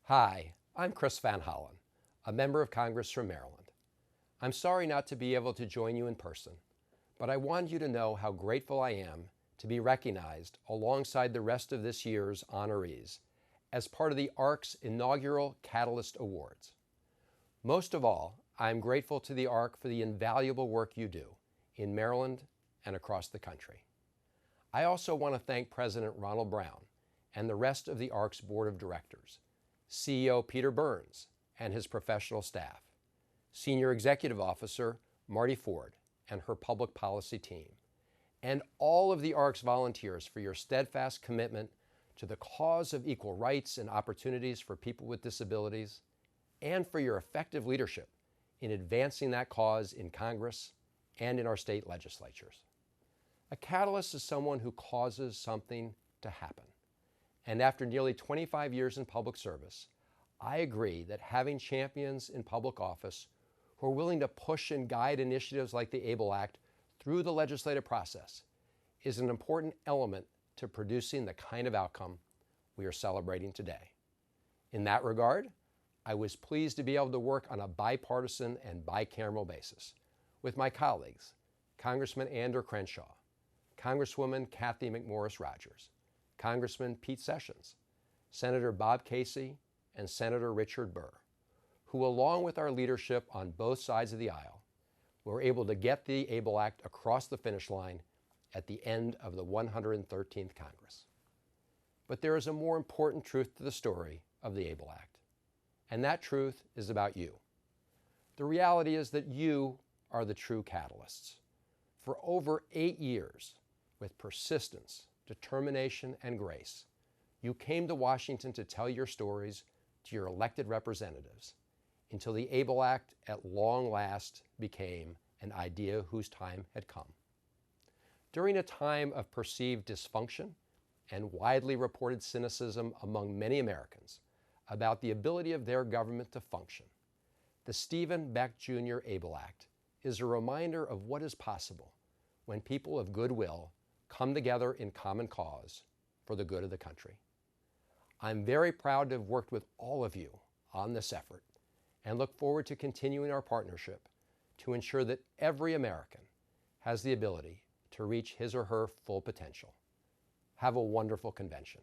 Hi, I'm Chris Van Hollen, a member of Congress from Maryland. I'm sorry not to be able to join you in person, but I want you to know how grateful I am to be recognized alongside the rest of this year's honorees as part of the ARC's inaugural Catalyst Awards. Most of all, I'm grateful to the ARC for the invaluable work you do in Maryland and across the country. I also want to thank President Ronald Brown and the rest of the ARC's Board of Directors, CEO Peter Burns and his professional staff, Senior Executive Officer Marty Ford and her public policy team, and all of the ARC's volunteers for your steadfast commitment to the cause of equal rights and opportunities for people with disabilities, and for your effective leadership in advancing that cause in Congress and in our state legislatures. A catalyst is someone who causes something to happen. And after nearly 25 years in public service, I agree that having champions in public office who are willing to push and guide initiatives like the ABLE Act through the legislative process is an important element to producing the kind of outcome we are celebrating today. In that regard, I was pleased to be able to work on a bipartisan and bicameral basis with my colleagues, Congressman Andrew Crenshaw, Congresswoman Kathy McMorris Rodgers, Congressman Pete Sessions, Senator Bob Casey, and Senator Richard Burr, who, along with our leadership on both sides of the aisle, were able to get the ABLE Act across the finish line at the end of the 113th Congress. But there is a more important truth to the story of the ABLE Act, and that truth is about you. The reality is that you are the true catalysts. For over 8 years, with persistence, determination, and grace, you came to Washington to tell your stories to your elected representatives until the ABLE Act at long last became an idea whose time had come. During a time of perceived dysfunction and widely reported cynicism among many Americans about the ability of their government to function, the Stephen Beck Jr. ABLE Act is a reminder of what is possible when people of goodwill come together in common cause for the good of the country. I'm very proud to have worked with all of you on this effort and look forward to continuing our partnership to ensure that every American has the ability to reach his or her full potential. Have a wonderful convention.